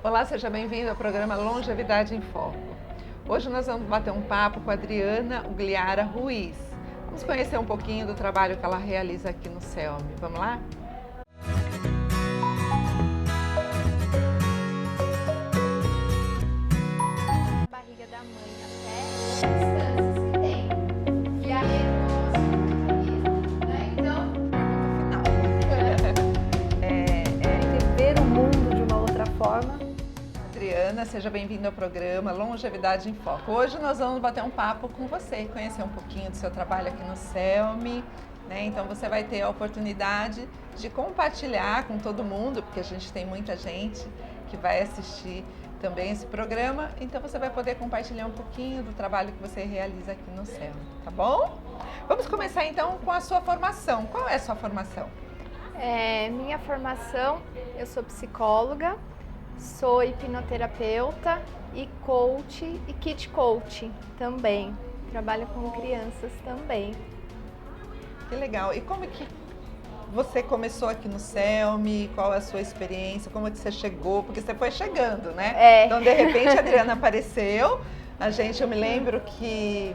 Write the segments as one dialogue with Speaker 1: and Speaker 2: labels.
Speaker 1: Olá, seja bem-vindo ao programa Longevidade em Foco. Hoje nós vamos bater um papo com a Adriana Ugliara Ruiz. Vamos conhecer um pouquinho do trabalho que ela realiza aqui no CELMI. Vamos lá?
Speaker 2: Barriga da mãe até distâncias que tem. E aí né? Então,
Speaker 3: Ver o mundo de uma outra forma.
Speaker 1: Adriana, seja bem-vinda ao programa Longevidade em Foco. Hoje nós vamos bater um papo com você, conhecer um pouquinho do seu trabalho aqui no CELMI, né? Então você vai ter a oportunidade de compartilhar com todo mundo, porque a gente tem muita gente que vai assistir também esse programa, então você vai poder compartilhar um pouquinho do trabalho que você realiza aqui no CELMI, tá bom? Vamos começar então com a sua formação. Qual é a sua formação?
Speaker 2: minha formação, eu sou psicóloga, sou hipnoterapeuta e coach e kid coach também. Trabalho com crianças também.
Speaker 1: Que legal. E como que você começou aqui no CELMI? Qual é a sua experiência? Como que você chegou? Porque você foi chegando, né? Então, de repente, a Adriana apareceu. Eu me lembro que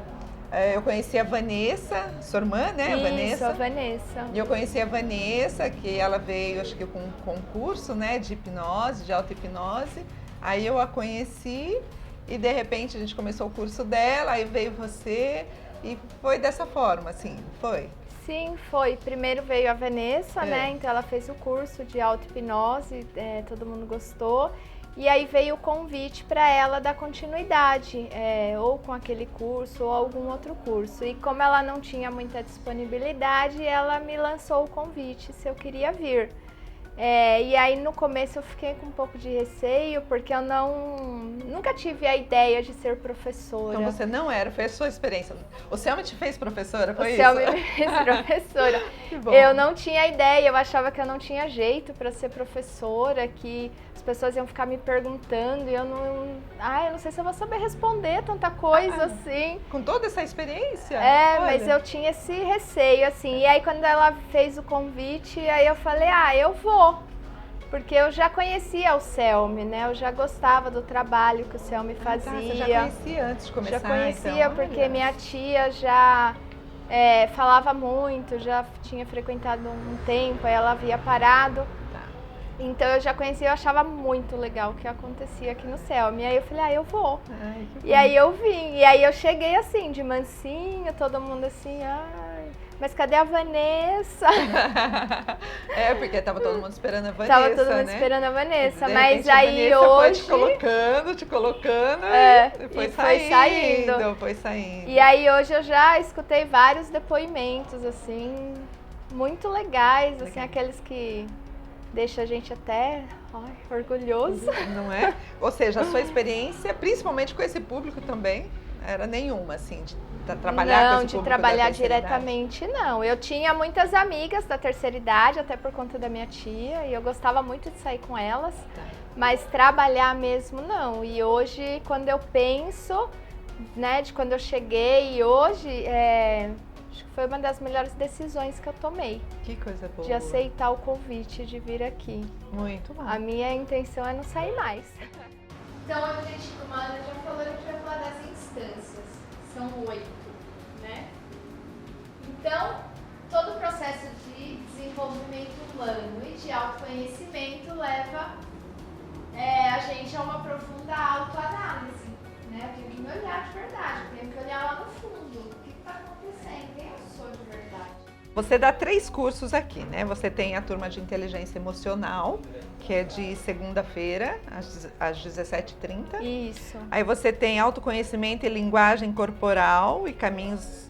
Speaker 1: eu conheci a Vanessa, sua irmã, né?
Speaker 2: Isso,
Speaker 1: Vanessa.
Speaker 2: a Vanessa.
Speaker 1: E eu conheci a Vanessa, que ela veio, acho que com um concurso, né? De hipnose, de auto-hipnose. Aí eu a conheci e, de repente, a gente começou o curso dela, aí veio você e foi dessa forma, assim, foi?
Speaker 2: Sim, foi. Primeiro veio a Vanessa, né? Então ela fez o curso de auto-hipnose, todo mundo gostou. E aí veio o convite para ela dar continuidade, ou com aquele curso ou algum outro curso. E como ela não tinha muita disponibilidade, ela me lançou o convite se eu queria vir. E aí no começo eu fiquei com um pouco de receio, porque eu nunca tive a ideia de ser professora.
Speaker 1: Então você não era, foi a sua experiência. O CELMI te fez professora, foi isso?
Speaker 2: O CELMI me fez professora.
Speaker 1: Que bom.
Speaker 2: Eu não tinha ideia, eu achava que eu não tinha jeito para ser professora, que as pessoas iam ficar me perguntando e eu não sei se eu vou saber responder tanta coisa assim.
Speaker 1: Com toda essa experiência?
Speaker 2: Olha. Mas eu tinha esse receio, assim. E aí quando ela fez o convite, aí eu falei, eu vou. Porque eu já conhecia o CELMI, né? Eu já gostava do trabalho que o CELMI fazia.
Speaker 1: Você já conhecia antes de começar?
Speaker 2: Já conhecia,
Speaker 1: então,
Speaker 2: porque minha tia já falava muito, já tinha frequentado um tempo, aí ela havia parado. Então eu já conhecia, eu achava muito legal o que acontecia aqui no CELMI. E aí eu falei, eu vou. E aí eu vim. E aí eu cheguei assim, de mansinho, todo mundo assim, mas cadê a Vanessa?
Speaker 1: Porque tava todo mundo esperando a Vanessa,
Speaker 2: Tava todo mundo
Speaker 1: né?
Speaker 2: esperando a Vanessa,
Speaker 1: De
Speaker 2: mas
Speaker 1: repente,
Speaker 2: aí
Speaker 1: a Vanessa
Speaker 2: hoje...
Speaker 1: foi te colocando e foi saindo.
Speaker 2: E aí hoje eu já escutei vários depoimentos, assim, muito legais, assim, aqueles que deixam a gente até orgulhoso.
Speaker 1: Não é? Ou seja, a sua experiência, principalmente com esse público também, era nenhuma, assim, de trabalhar com esse público.
Speaker 2: Não, de trabalhar diretamente, não. Eu tinha muitas amigas da terceira idade, até por conta da minha tia, e eu gostava muito de sair com elas, mas trabalhar mesmo, não. E hoje, quando eu penso, né, de quando eu cheguei, e hoje, acho que foi uma das melhores decisões que eu tomei.
Speaker 1: Que coisa boa.
Speaker 2: De aceitar o convite de vir aqui.
Speaker 1: Muito bom.
Speaker 2: A minha intenção é não sair mais. Então, a gente, como a Ana já falou, a gente vai falar das instâncias. São 8, né? Então, todo o processo de desenvolvimento humano e de autoconhecimento leva a gente a uma profunda autoanálise, né? Eu tenho que me olhar de verdade, eu tenho que olhar lá no fundo. O que está acontecendo? Quem eu sou de verdade?
Speaker 1: Você dá 3 cursos aqui, né? Você tem a turma de inteligência emocional, que é de segunda-feira, às 17h30.
Speaker 2: Isso.
Speaker 1: Aí você tem autoconhecimento e linguagem corporal e caminhos...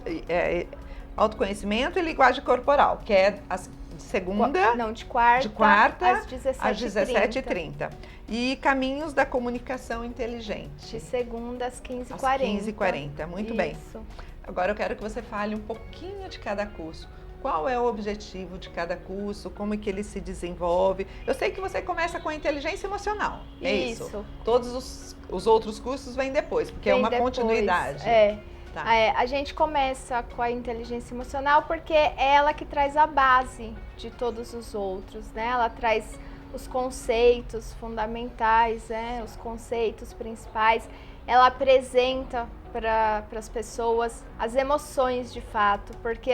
Speaker 1: autoconhecimento e linguagem corporal, que é de segunda...
Speaker 2: Não, de quarta
Speaker 1: às 17h30. E caminhos da comunicação inteligente.
Speaker 2: De segunda às 15h40.
Speaker 1: Às 15h40, muito bem.
Speaker 2: Isso.
Speaker 1: Agora eu quero que você fale um pouquinho de cada curso. Qual é o objetivo de cada curso? Como é que ele se desenvolve? Eu sei que você começa com a inteligência emocional, é isso? Todos os outros cursos vêm depois, porque é uma continuidade. Tá.
Speaker 2: A gente começa com a inteligência emocional porque é ela que traz a base de todos os outros, né? Ela traz os conceitos fundamentais, os conceitos principais. Ela apresenta para as pessoas as emoções de fato, porque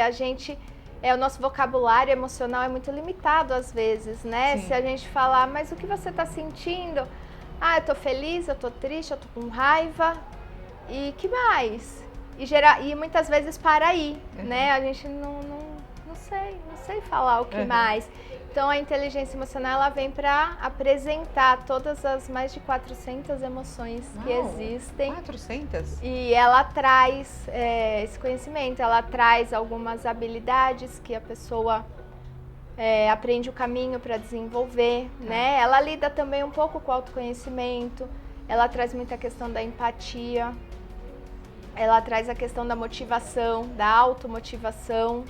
Speaker 2: o nosso vocabulário emocional é muito limitado às vezes, né?
Speaker 1: Sim.
Speaker 2: Se a gente falar, mas o que você está sentindo? Ah, eu tô feliz, eu tô triste, eu tô com raiva. E que mais? E muitas vezes para aí, né? A gente não sei falar o que mais. Então a inteligência emocional ela vem para apresentar todas as mais de 400 emoções que existem.
Speaker 1: 400?
Speaker 2: E ela traz esse conhecimento, ela traz algumas habilidades que a pessoa aprende o caminho para desenvolver, né? Ela lida também um pouco com o autoconhecimento, ela traz muita questão da empatia, ela traz a questão da motivação, da automotivação.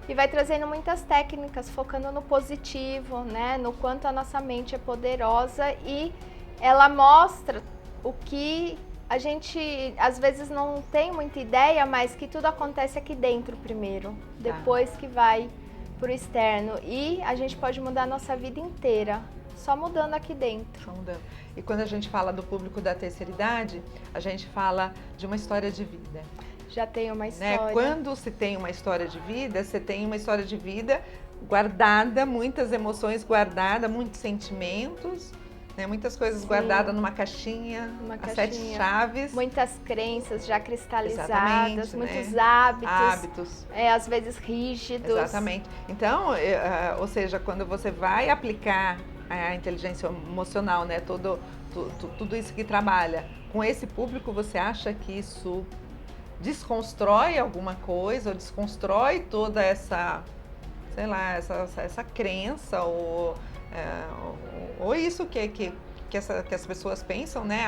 Speaker 2: E vai trazendo muitas técnicas, focando no positivo, né? No quanto a nossa mente é poderosa e ela mostra o que a gente às vezes não tem muita ideia, mas que tudo acontece aqui dentro primeiro, depois que vai pro externo. E a gente pode mudar a nossa vida inteira, só mudando aqui dentro.
Speaker 1: Só mudando. E quando a gente fala do público da terceira idade, a gente fala de uma história de vida.
Speaker 2: Já tem uma história.
Speaker 1: Né? Quando se tem uma história de vida, você tem uma história de vida guardada, muitas emoções guardadas, muitos sentimentos, né? Muitas coisas guardadas numa caixinha, as 7 chaves.
Speaker 2: Muitas crenças já cristalizadas,
Speaker 1: exatamente,
Speaker 2: muitos
Speaker 1: né?
Speaker 2: hábitos. Às vezes rígidos.
Speaker 1: Exatamente. Então, ou seja, quando você vai aplicar a inteligência emocional, né? Tudo isso que trabalha com esse público, você acha que isso desconstrói alguma coisa, ou desconstrói toda essa, sei lá, essa crença, ou isso que as pessoas pensam, né?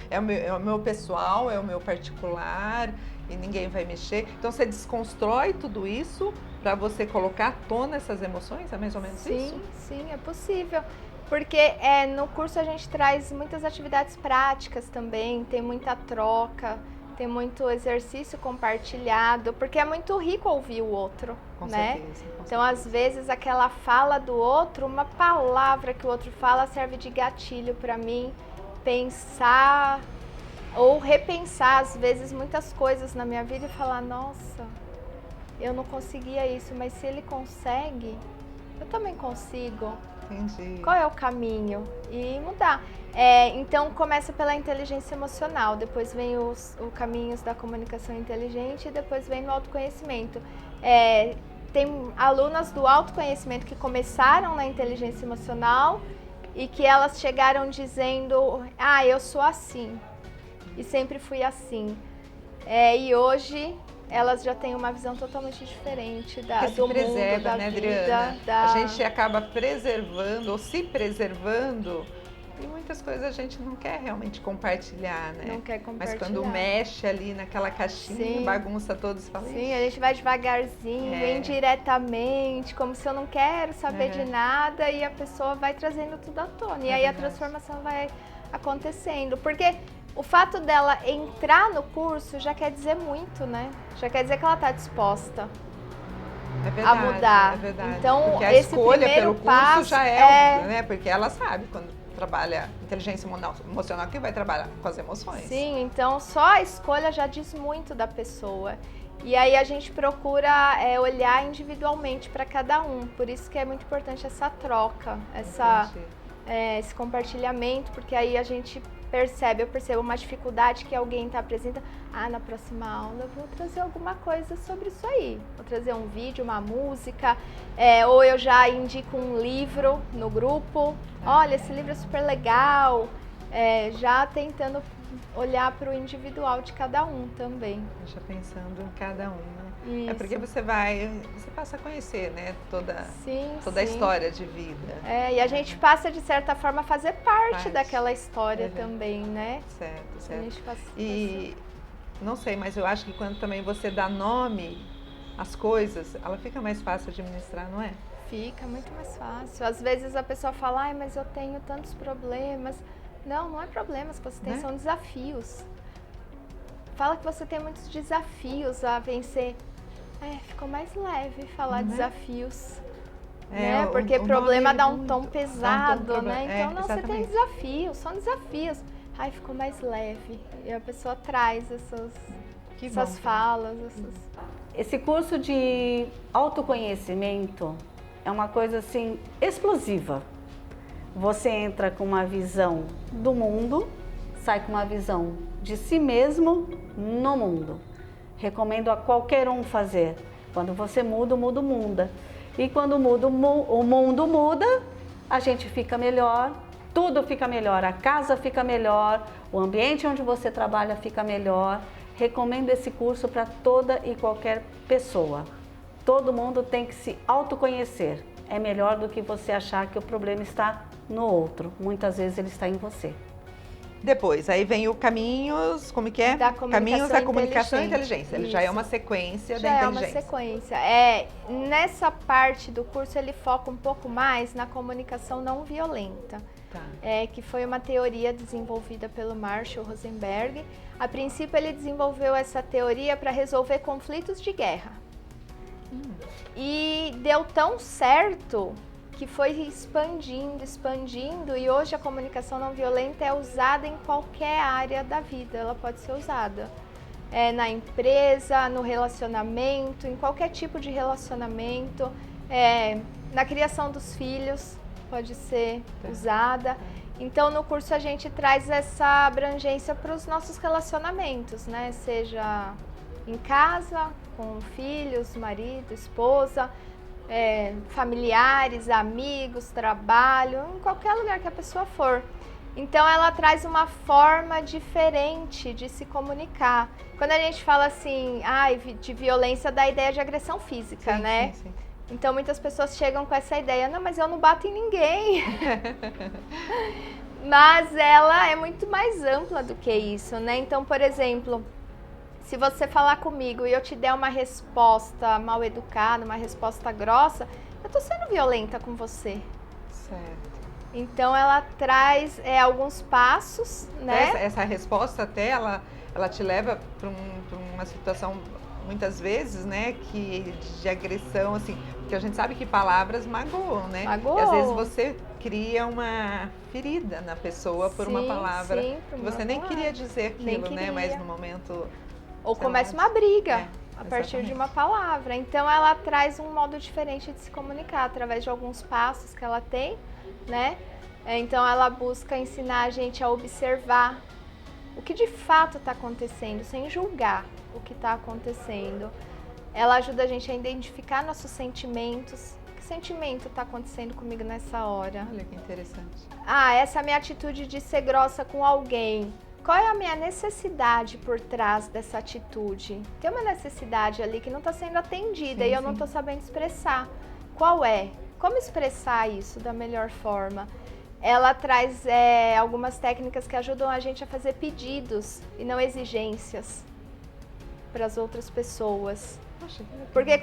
Speaker 1: É o meu pessoal, é o meu particular e ninguém vai mexer. Então você desconstrói tudo isso para você colocar à tona essas emoções, é mais ou menos isso?
Speaker 2: Sim, é possível. Porque no curso a gente traz muitas atividades práticas também, tem muita troca, tem muito exercício compartilhado, porque é muito rico ouvir o outro,
Speaker 1: com
Speaker 2: né?
Speaker 1: Certeza,
Speaker 2: então, às vezes, aquela fala do outro, uma palavra que o outro fala serve de gatilho para mim pensar ou repensar, às vezes, muitas coisas na minha vida e falar, nossa, eu não conseguia isso, mas se ele consegue, eu também consigo.
Speaker 1: Entendi.
Speaker 2: Qual é o caminho? E mudar. Então começa pela inteligência emocional, depois vem os caminhos da comunicação inteligente e depois vem no autoconhecimento. Tem alunas do autoconhecimento que começaram na inteligência emocional e que elas chegaram dizendo, eu sou assim e sempre fui assim. E hoje elas já têm uma visão totalmente diferente do mundo, da
Speaker 1: né,
Speaker 2: vida.
Speaker 1: Adriana? A gente acaba preservando ou se preservando e muitas coisas a gente não quer realmente compartilhar, né?
Speaker 2: Não quer compartilhar.
Speaker 1: Mas quando mexe ali naquela caixinha, bagunça todos, fala
Speaker 2: Sim, a gente vai devagarzinho, indiretamente, como se eu não quero saber de nada e a pessoa vai trazendo tudo à tona. E aí a transformação vai acontecendo. Porque o fato dela entrar no curso já quer dizer muito, né? Já quer dizer que ela está disposta a mudar.
Speaker 1: É verdade.
Speaker 2: Então,
Speaker 1: porque a
Speaker 2: esse
Speaker 1: escolha
Speaker 2: primeiro
Speaker 1: pelo
Speaker 2: passo
Speaker 1: curso já é, né? Porque ela sabe quando trabalha inteligência emocional que vai trabalhar com as emoções.
Speaker 2: Sim, então só a escolha já diz muito da pessoa. E aí a gente procura olhar individualmente para cada um. Por isso que é muito importante essa troca, esse compartilhamento, porque aí a gente eu percebo uma dificuldade que alguém está apresentando. Na próxima aula eu vou trazer alguma coisa sobre isso aí. Vou trazer um vídeo, uma música, ou eu já indico um livro no grupo. Olha, esse livro é super legal. Já tentando olhar para o individual de cada um também.
Speaker 1: Já pensando em cada um, né?
Speaker 2: Isso.
Speaker 1: É porque você passa a conhecer, né, toda a história de vida.
Speaker 2: E a gente passa, de certa forma, a fazer parte daquela história também, né?
Speaker 1: Certo.
Speaker 2: A gente passa
Speaker 1: não sei, mas eu acho que quando também você dá nome às coisas, ela fica mais fácil de administrar, não é?
Speaker 2: Fica muito mais fácil. Às vezes a pessoa fala, mas eu tenho tantos problemas. Não é problemas que você tem, são desafios. Fala que você tem muitos desafios a vencer. Ficou mais leve falar desafios. né? Porque problema dá um tom pesado,
Speaker 1: problema.
Speaker 2: né? Então, não, você tem
Speaker 1: Exatamente.
Speaker 2: desafios, são desafios. Aí ficou mais leve. E a pessoa traz
Speaker 1: Que
Speaker 2: essas
Speaker 1: bom.
Speaker 2: falas,
Speaker 3: Esse curso de autoconhecimento é uma coisa assim explosiva. Você entra com uma visão do mundo, sai com uma visão de si mesmo no mundo. Recomendo a qualquer um fazer. Quando você muda, o mundo muda. E quando muda, o mundo muda, a gente fica melhor, tudo fica melhor, a casa fica melhor, o ambiente onde você trabalha fica melhor. Recomendo esse curso para toda e qualquer pessoa. Todo mundo tem que se autoconhecer. É melhor do que você achar que o problema está no outro. Muitas vezes ele está em você.
Speaker 1: Depois, aí vem o Caminhos, como que é?
Speaker 2: Da Comunicação
Speaker 1: Caminhos da Comunicação e
Speaker 2: Inteligente.
Speaker 1: Inteligência. Ele já é
Speaker 2: Isso.
Speaker 1: uma sequência
Speaker 2: Já
Speaker 1: da
Speaker 2: é uma
Speaker 1: inteligência.
Speaker 2: sequência. Nessa parte do curso ele foca um pouco mais na comunicação não violenta.
Speaker 1: Tá.
Speaker 2: Que foi uma teoria desenvolvida pelo Marshall Rosenberg. A princípio ele desenvolveu essa teoria para resolver conflitos de guerra. E deu tão certo que foi expandindo, e hoje a comunicação não violenta é usada em qualquer área da vida, ela pode ser usada na empresa, no relacionamento, em qualquer tipo de relacionamento, na criação dos filhos pode ser usada. Então no curso a gente traz essa abrangência para os nossos relacionamentos, né? Seja em casa, com filhos, marido, esposa, familiares, amigos, trabalho, em qualquer lugar que a pessoa for. Então ela traz uma forma diferente de se comunicar. Quando a gente fala assim, de violência, dá a ideia de agressão física,
Speaker 1: Sim,
Speaker 2: né?
Speaker 1: sim, sim.
Speaker 2: Então muitas pessoas chegam com essa ideia, não, mas eu não bato em ninguém. Mas ela é muito mais ampla do que isso, né? Então, por exemplo, se você falar comigo e eu te der uma resposta mal educada, uma resposta grossa, eu tô sendo violenta com você.
Speaker 1: Certo.
Speaker 2: Então ela traz alguns passos, né?
Speaker 1: Essa resposta até, ela te leva para uma situação, muitas vezes, né, de agressão, assim, porque a gente sabe que palavras magoam, né?
Speaker 2: Magoam.
Speaker 1: E às vezes você cria uma ferida na pessoa por uma palavra
Speaker 2: por
Speaker 1: que
Speaker 2: uma
Speaker 1: você nem
Speaker 2: palavra.
Speaker 1: queria dizer
Speaker 2: Nem
Speaker 1: aquilo, né?
Speaker 2: queria.
Speaker 1: Mas no momento...
Speaker 2: Ou
Speaker 1: sei
Speaker 2: começa
Speaker 1: lá,
Speaker 2: uma briga a partir
Speaker 1: exatamente.
Speaker 2: de uma palavra. Então ela traz um modo diferente de se comunicar, através de alguns passos que ela tem, né? Então ela busca ensinar a gente a observar o que de fato está acontecendo, sem julgar o que está acontecendo. Ela ajuda a gente a identificar nossos sentimentos. Que sentimento está acontecendo comigo nessa hora?
Speaker 1: Olha que interessante.
Speaker 2: Essa minha atitude de ser grossa com alguém. Qual é a minha necessidade por trás dessa atitude? Tem uma necessidade ali que não está sendo atendida
Speaker 1: Sim,
Speaker 2: e eu não
Speaker 1: sim.
Speaker 2: estou sabendo expressar. Qual é? Como expressar isso da melhor forma? Ela traz algumas técnicas que ajudam a gente a fazer pedidos e não exigências para as outras pessoas.
Speaker 1: Poxa, que legal.
Speaker 2: Porque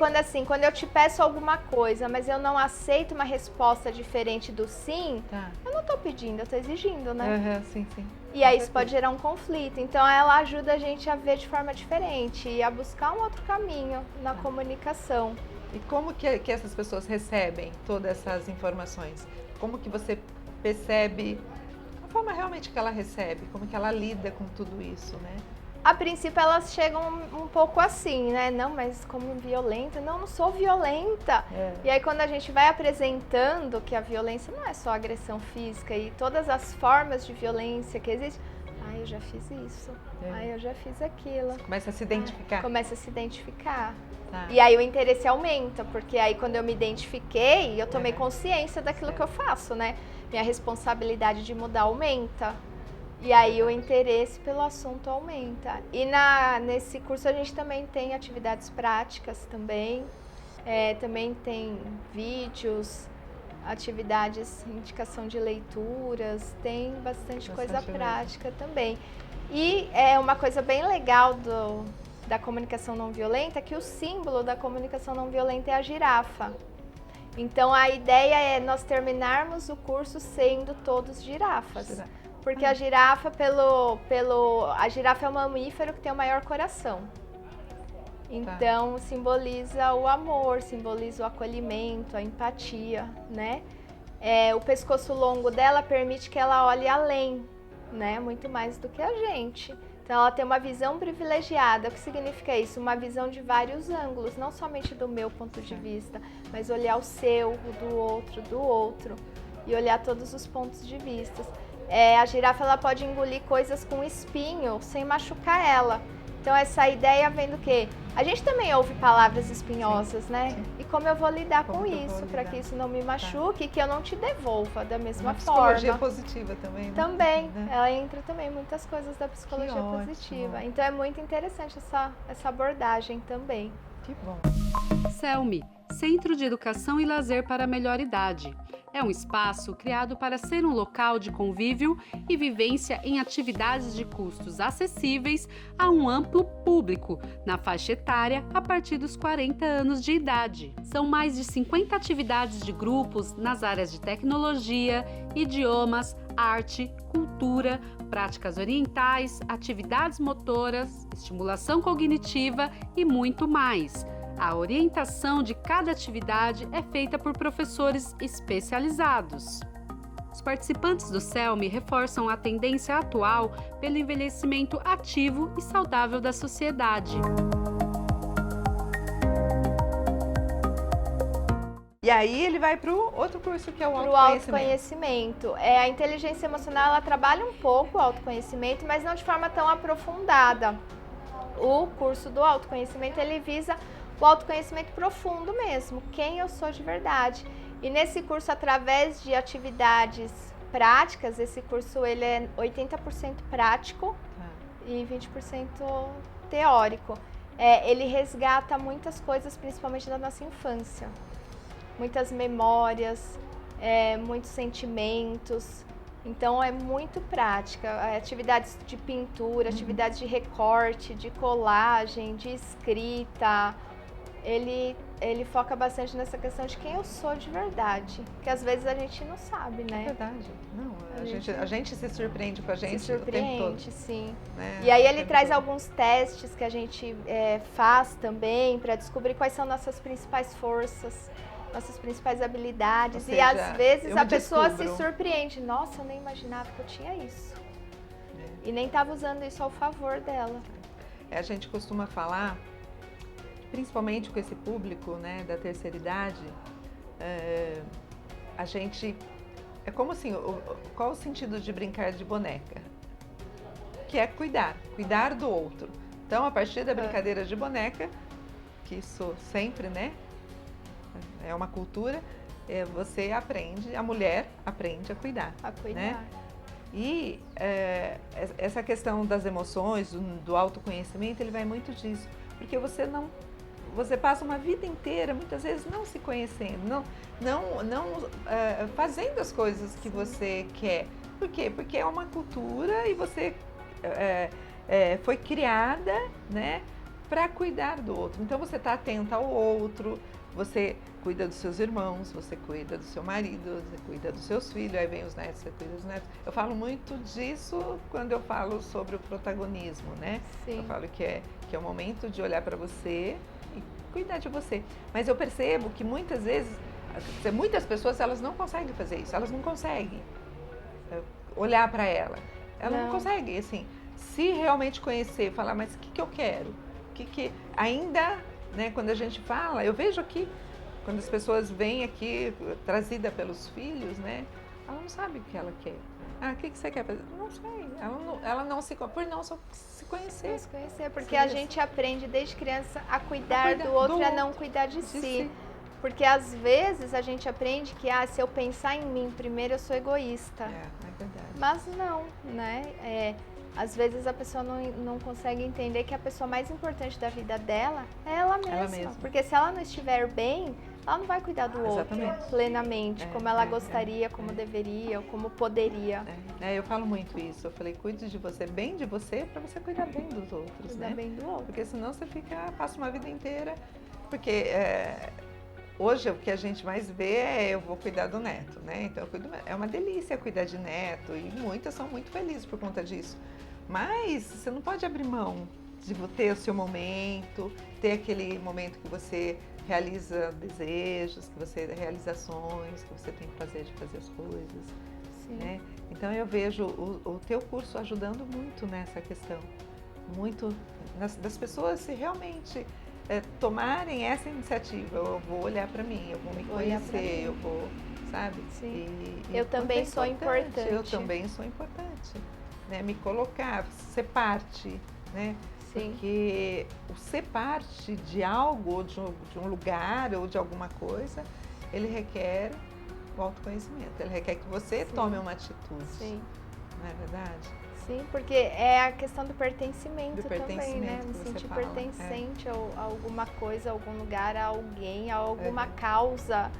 Speaker 2: quando eu te peço alguma coisa, mas eu não aceito uma resposta diferente do sim,
Speaker 1: Tá.
Speaker 2: eu não estou pedindo, eu estou exigindo, né?
Speaker 1: Aham, sim, sim.
Speaker 2: E aí
Speaker 1: Com
Speaker 2: isso pode gerar um conflito. Então ela ajuda a gente a ver de forma diferente e a buscar um outro caminho na comunicação.
Speaker 1: E como que essas pessoas recebem todas essas informações? Como que você percebe a forma realmente que ela recebe? Como que ela lida com tudo isso, né?
Speaker 2: A princípio elas chegam um pouco assim, né? Não, mas como violenta? Não sou violenta. E aí quando a gente vai apresentando que a violência não é só agressão física e todas as formas de violência que existem. Eu já fiz isso. Eu já fiz aquilo.
Speaker 1: Começa a se identificar.
Speaker 2: Começa a se identificar.
Speaker 1: Tá.
Speaker 2: E aí o interesse aumenta, porque aí quando eu me identifiquei, eu tomei consciência daquilo que eu faço, né? Minha responsabilidade de mudar aumenta. E aí o interesse pelo assunto aumenta. E nesse curso a gente também tem atividades práticas também. Também tem vídeos, atividades, indicação de leituras, tem bastante coisa prática também. E uma coisa bem legal da comunicação não violenta é que o símbolo da comunicação não violenta é a girafa. Então a ideia é nós terminarmos o curso sendo todos girafas. Porque a girafa, a girafa é o mamífero que tem o maior coração. Então, simboliza o amor, simboliza o acolhimento, a empatia, né? O pescoço longo dela permite que ela olhe além, né? Muito mais do que a gente. Então, ela tem uma visão privilegiada. O que significa isso? Uma visão de vários ângulos, não somente do meu ponto de vista, mas olhar o seu, o do outro, e olhar todos os pontos de vista. A girafa ela pode engolir coisas com espinho sem machucar ela. Então, essa ideia vem do quê? A gente também ouve palavras espinhosas, né? Sim. E como eu vou lidar com isso, para que isso não me machuque, que eu não te devolva da mesma forma.
Speaker 1: Psicologia positiva também, né?
Speaker 2: Também, ela entra também em muitas coisas da psicologia positiva. Então é muito interessante essa abordagem também.
Speaker 1: Que bom.
Speaker 4: CELMI, Centro de Educação e Lazer para a Melhor Idade. É um espaço criado para ser um local de convívio e vivência em atividades de custos acessíveis a um amplo público, na faixa etária a partir dos 40 anos de idade. São mais de 50 atividades de grupos nas áreas de tecnologia, idiomas, arte, cultura, práticas orientais, atividades motoras, estimulação cognitiva e muito mais. A orientação de cada atividade é feita por professores especializados. Os participantes do CELMI reforçam a tendência atual pelo envelhecimento ativo e saudável da sociedade.
Speaker 1: E aí ele vai para o outro curso que é o
Speaker 2: autoconhecimento. A inteligência emocional ela trabalha um pouco o autoconhecimento, mas não de forma tão aprofundada. O curso do autoconhecimento ele visa o autoconhecimento profundo mesmo, quem eu sou de verdade. E nesse curso, através de atividades práticas, esse curso ele é 80% prático e 20% teórico. Ele resgata muitas coisas, principalmente da nossa infância. Muitas memórias, muitos sentimentos. Então, é muito prática. Atividades de pintura, atividades de recorte, de colagem, de escrita. Ele foca bastante nessa questão de quem eu sou de verdade, que às vezes a gente não sabe, né?
Speaker 1: É verdade. Não, a gente se surpreende com a gente
Speaker 2: se surpreende,
Speaker 1: o tempo todo.
Speaker 2: Sim.
Speaker 1: Né?
Speaker 2: E aí ele traz alguns testes que a gente faz também para descobrir quais são nossas principais forças, nossas principais habilidades.
Speaker 1: Seja,
Speaker 2: e às vezes a pessoa
Speaker 1: descubro.
Speaker 2: se surpreende. Nossa, eu nem imaginava que eu tinha isso. E nem estava usando isso ao favor dela.
Speaker 1: A gente costuma falar, principalmente com esse público, né, da terceira idade, a gente... É como assim, qual o sentido de brincar de boneca? Que é cuidar do outro. Então, a partir da brincadeira de boneca, que isso sempre, né, é uma cultura, você aprende, a mulher aprende a cuidar. Né? E essa questão das emoções, do autoconhecimento, ele vai muito disso. Porque você passa uma vida inteira, muitas vezes, não se conhecendo, não fazendo as coisas que você quer. Por quê? Porque é uma cultura e você foi criada, né, para cuidar do outro. Então, você está atenta ao outro, você cuida dos seus irmãos, você cuida do seu marido, você cuida dos seus filhos, aí vem os netos, você cuida dos netos. Eu falo muito disso quando eu falo sobre o protagonismo, né? Sim. Eu falo que é o momento de olhar para você e cuidar de você. Mas eu percebo que muitas vezes, muitas pessoas, elas não conseguem fazer isso, elas não conseguem olhar para ela. Ela não consegue, assim, se realmente conhecer, falar, mas o que eu quero? Ainda, né, quando a gente fala, eu vejo aqui, quando as pessoas vêm aqui, trazida pelos filhos, né, ela não sabe o que ela quer. O que você quer fazer? Não sei. Ela não se conhece, por não se conhecer.
Speaker 2: Se conhecer, porque a gente aprende desde criança a cuidar do outro e a não cuidar de si. Porque às vezes a gente aprende que se eu pensar em mim primeiro eu sou egoísta.
Speaker 1: É verdade.
Speaker 2: Mas não, né? Às vezes a pessoa não consegue entender que a pessoa mais importante da vida dela é ela mesma. Porque se ela não estiver bem, ela não vai cuidar do outro plenamente, como ela gostaria, como deveria, ou como poderia.
Speaker 1: Eu falo muito isso. Eu falei, cuide de você, bem de você, para você cuidar bem dos outros,
Speaker 2: cuidar
Speaker 1: né?
Speaker 2: Bem do outro.
Speaker 1: Porque senão você passa uma vida inteira... Porque hoje o que a gente mais vê eu vou cuidar do neto, né? Então, é uma delícia cuidar de neto e muitas são muito felizes por conta disso. Mas você não pode abrir mão, de ter o seu momento, ter aquele momento que você realiza desejos, que você realiza sonhos, que você tem prazer de fazer as coisas.
Speaker 2: Sim.
Speaker 1: Né? Então eu vejo o teu curso ajudando muito nessa questão, muito das pessoas se realmente tomarem essa iniciativa. Eu vou olhar para mim, eu vou me conhecer, eu vou, sabe?
Speaker 2: Sim.
Speaker 1: E
Speaker 2: Eu também sou importante.
Speaker 1: Eu também sou importante, né? Me colocar, ser parte, né?
Speaker 2: Sim.
Speaker 1: Porque o ser parte de algo, de um lugar ou de alguma coisa, ele requer o autoconhecimento, ele requer que você tome uma atitude.
Speaker 2: Sim.
Speaker 1: Não é verdade?
Speaker 2: Sim, porque é a questão do pertencimento, também, né?
Speaker 1: Que
Speaker 2: Me
Speaker 1: você
Speaker 2: sentir
Speaker 1: fala,
Speaker 2: pertencente a alguma coisa, a algum lugar, a alguém, a alguma causa,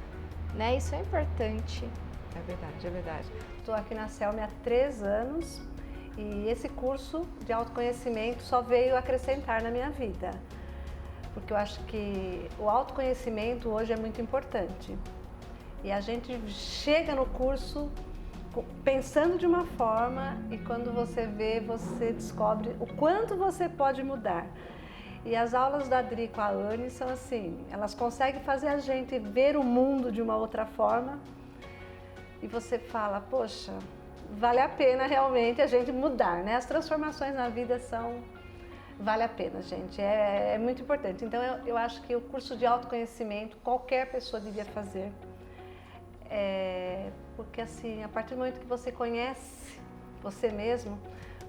Speaker 2: né? Isso é importante.
Speaker 1: É verdade, é verdade.
Speaker 5: Estou aqui na CELME há 3 anos e esse curso de autoconhecimento só veio acrescentar na minha vida. Porque eu acho que o autoconhecimento hoje é muito importante. E a gente chega no curso pensando de uma forma e quando você vê, você descobre o quanto você pode mudar. E as aulas da Adri com a Anne são assim, elas conseguem fazer a gente ver o mundo de uma outra forma e você fala, poxa, vale a pena realmente a gente mudar, né? As transformações na vida vale a pena, gente, é muito importante. Então eu acho que o curso de autoconhecimento qualquer pessoa devia fazer. Porque assim, a partir do momento que você conhece você mesmo,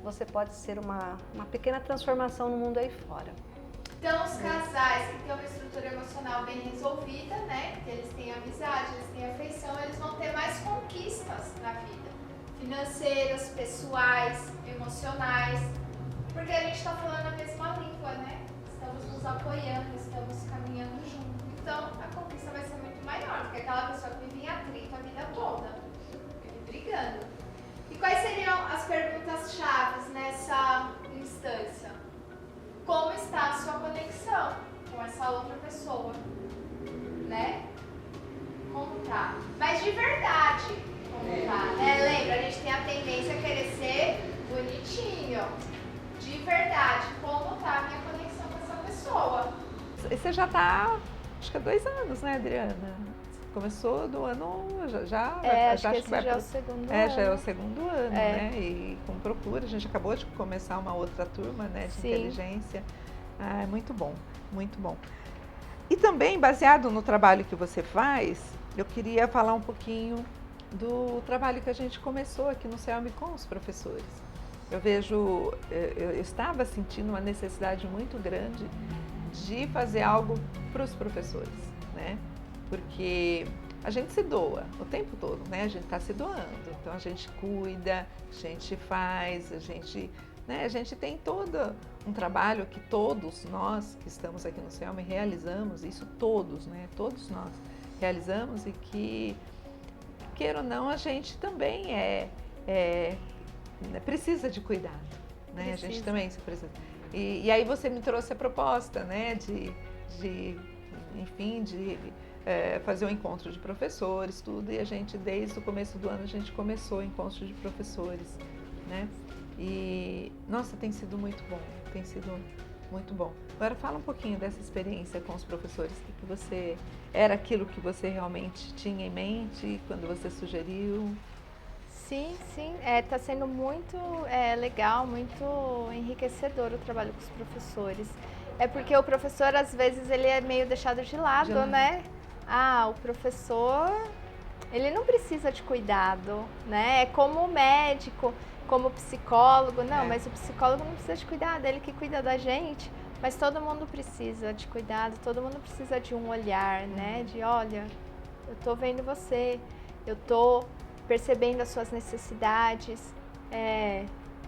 Speaker 5: você pode ser uma pequena transformação no mundo aí fora.
Speaker 2: Então, os casais que têm uma estrutura emocional bem resolvida, né? Que eles têm amizade, eles têm afeição, eles vão ter mais conquistas na vida. Financeiras, pessoais, emocionais. Porque a gente está falando a mesma língua, né? Estamos nos apoiando, estamos caminhando juntos. Então, a conquista vai ser muito maior, porque aquela pessoa que vive em atrito a vida toda, vive brigando. E quais seriam as perguntas-chave nessa instância? Como está a sua conexão com essa outra pessoa, né? Como tá? Mas de verdade, como tá, né? Lembra, a gente tem a tendência a querer ser bonitinho. De verdade, como tá a minha conexão com essa pessoa?
Speaker 1: E você já está, acho que há 2 anos, né, Adriana? Começou do ano,
Speaker 2: acho que esse já é o segundo ano.
Speaker 1: Já é o segundo ano, né? E com procura, a gente acabou de começar uma outra turma, né, de inteligência. É muito bom, muito bom. E também, baseado no trabalho que você faz, eu queria falar um pouquinho do trabalho que a gente começou aqui no CELME com os professores. Eu vejo, eu estava sentindo uma necessidade muito grande de fazer algo para os professores, né? Porque a gente se doa o tempo todo, né? A gente está se doando, então a gente cuida, a gente faz, a gente tem todo um trabalho que todos nós que estamos aqui no CELME realizamos, isso todos, né? Todos nós realizamos e que, queira ou não, a gente também precisa de cuidado, né? A gente também precisa. E aí você me trouxe a proposta, né? De fazer um encontro de professores, tudo, e a gente, desde o começo do ano, a gente começou o encontro de professores, né? E, nossa, tem sido muito bom, tem sido muito bom. Agora fala um pouquinho dessa experiência com os professores, que você, era aquilo que você realmente tinha em mente quando você sugeriu?
Speaker 2: Sim, está sendo muito legal, muito enriquecedor o trabalho com os professores. É porque o professor, às vezes, ele é meio deixado de lado, né? O professor, ele não precisa de cuidado, né? É como o médico, como o psicólogo. Não, mas o psicólogo não precisa de cuidado, ele que cuida da gente. Mas todo mundo precisa de cuidado, todo mundo precisa de um olhar, né? De, olha, eu tô vendo você, eu tô percebendo as suas necessidades,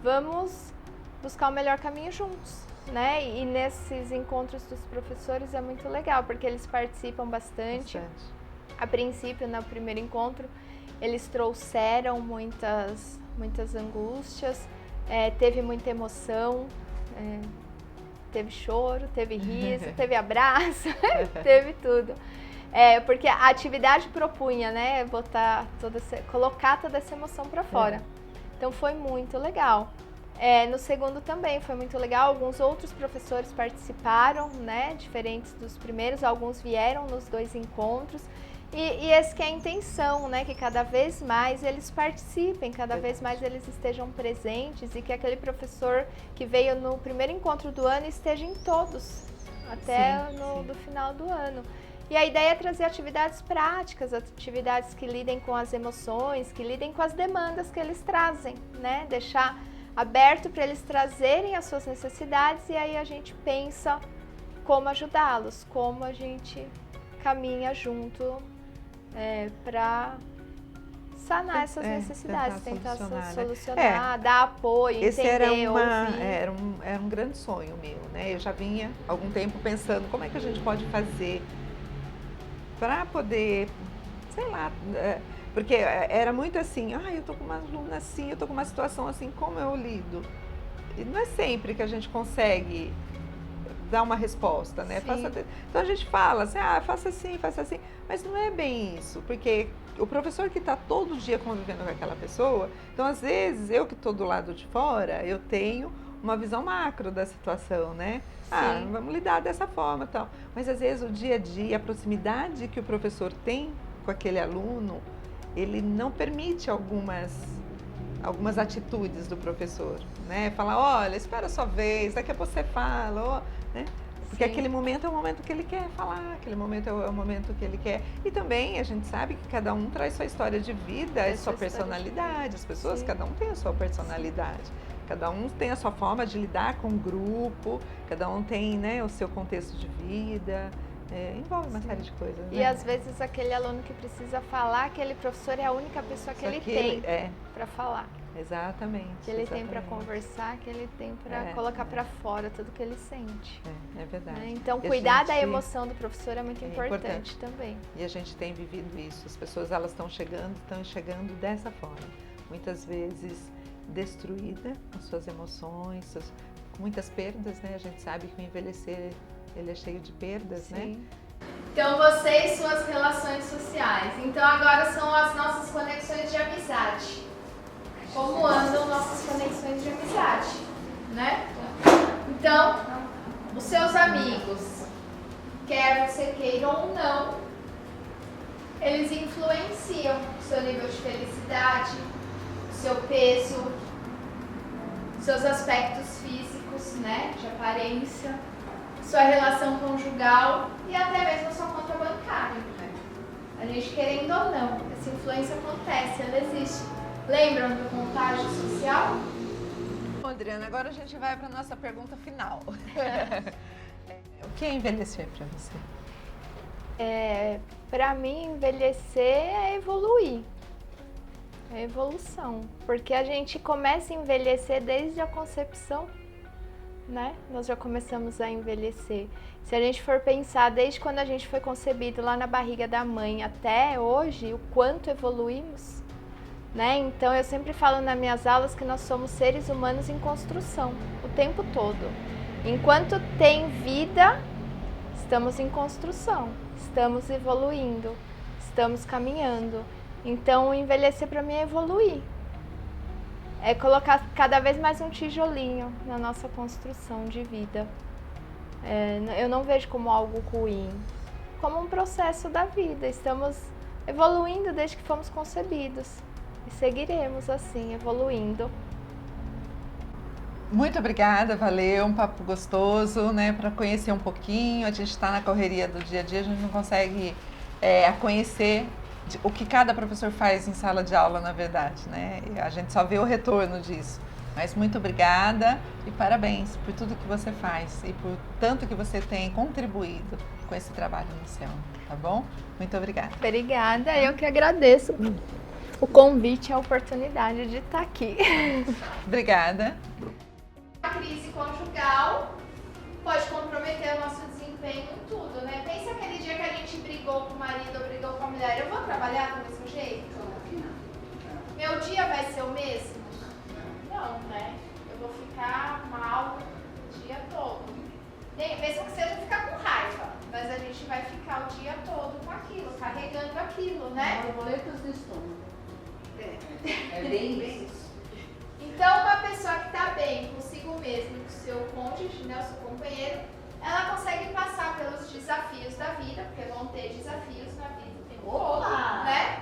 Speaker 2: vamos buscar o melhor caminho juntos, né? E nesses encontros dos professores é muito legal, porque eles participam bastante. A princípio, no primeiro encontro, eles trouxeram muitas angústias, teve muita emoção, teve choro, teve riso, teve abraço, teve tudo. Porque a atividade propunha, né, colocar toda essa emoção para fora. Então foi muito legal. No segundo também foi muito legal, alguns outros professores participaram, né, diferentes dos primeiros, alguns vieram nos 2 encontros. E essa que é a intenção, né, que cada vez mais eles participem, cada vez mais eles estejam presentes e que aquele professor que veio no primeiro encontro do ano esteja em todos, até no final do ano. E a ideia é trazer atividades práticas, atividades que lidem com as emoções, que lidem com as demandas que eles trazem, né? Deixar aberto para eles trazerem as suas necessidades e aí a gente pensa como ajudá-los, como a gente caminha junto para sanar essas necessidades, tentar solucionar, dar apoio,
Speaker 1: esse
Speaker 2: entender, ouvir.
Speaker 1: Era um grande sonho meu, né? Eu já vinha há algum tempo pensando como é que a gente pode fazer para poder, sei lá, porque era muito assim, eu tô com uma aluna assim, eu tô com uma situação assim, como eu lido? E não é sempre que a gente consegue dar uma resposta, né? Então a gente fala assim, faça assim, mas não é bem isso, porque o professor que está todo dia convivendo com aquela pessoa, então às vezes eu que estou do lado de fora, eu tenho uma visão macro da situação, né? Vamos lidar dessa forma e tal. Mas às vezes o dia a dia, a proximidade que o professor tem com aquele aluno, ele não permite algumas atitudes do professor, né? Falar, olha, espera a sua vez, daqui a pouco você fala, né? Porque aquele momento é o momento que ele quer falar, aquele momento é o momento que ele quer. E também a gente sabe que cada um traz sua história de vida, sua personalidade. As pessoas, cada um tem a sua personalidade. Cada um tem a sua forma de lidar com o grupo, cada um tem, né, o seu contexto de vida, envolve uma série de coisas.
Speaker 2: E às vezes aquele aluno que precisa falar, aquele professor é a única pessoa que ele tem para falar.
Speaker 1: Exatamente.
Speaker 2: Que ele tem para conversar, que ele tem para colocar para fora tudo que ele sente.
Speaker 1: É verdade.
Speaker 2: Então, cuidar da emoção do professor é muito importante também.
Speaker 1: E a gente tem vivido isso. As pessoas, elas estão chegando dessa forma. Muitas vezes destruída com suas emoções, com muitas perdas, né? A gente sabe que o envelhecer, ele é cheio de perdas, né?
Speaker 2: Então, você e suas relações sociais. Então, agora são as nossas conexões de amizade. Como andam nossas conexões de amizade, né? Então, os seus amigos, quer você queira ou não, eles influenciam o seu nível de felicidade, o seu peso, seus aspectos físicos, né, de aparência, sua relação conjugal e até mesmo a sua conta bancária. A gente querendo ou não, essa influência acontece, ela existe. Lembram do contágio social?
Speaker 1: Bom, Adriana, agora a gente vai para a nossa pergunta final. O que é envelhecer para você?
Speaker 2: Para mim, envelhecer é evoluir. É evolução. Porque a gente começa a envelhecer desde a concepção, né? Nós já começamos a envelhecer. Se a gente for pensar desde quando a gente foi concebido lá na barriga da mãe até hoje, o quanto evoluímos, né? Então eu sempre falo nas minhas aulas que nós somos seres humanos em construção o tempo todo. Enquanto tem vida, estamos em construção, estamos evoluindo, estamos caminhando. Então envelhecer para mim é evoluir. É colocar cada vez mais um tijolinho na nossa construção de vida. Eu não vejo como algo ruim, como um processo da vida. Estamos evoluindo desde que fomos concebidos e seguiremos assim, evoluindo.
Speaker 1: Muito obrigada, valeu, um papo gostoso, né, para conhecer um pouquinho. A gente está na correria do dia a dia, a gente não consegue conhecer o que cada professor faz em sala de aula, na verdade, né? A gente só vê o retorno disso. Mas muito obrigada e parabéns por tudo que você faz e por tanto que você tem contribuído com esse trabalho no CELMI, tá bom? Muito obrigada.
Speaker 2: Obrigada, eu que agradeço o convite e a oportunidade de estar aqui.
Speaker 1: Obrigada.
Speaker 2: A crise conjugal pode comprometer o nosso desempenho em tudo, né? Pensa aquele dia que a gente brigou com o marido ou brigou com a mulher, eu vou trabalhar do mesmo jeito? Meu dia vai ser o mesmo? Não, né? Eu vou ficar mal o dia todo. Mesmo que seja ficar com raiva, mas a gente vai ficar o dia todo com aquilo, carregando aquilo, né?
Speaker 3: Borboletas no estômago.
Speaker 2: É bem isso. Então, uma pessoa que está bem bem consigo mesmo, com o seu cônjuge, né, o seu companheiro, ela consegue passar pelos desafios da vida, porque vão ter desafios na vida o tempo todo, né?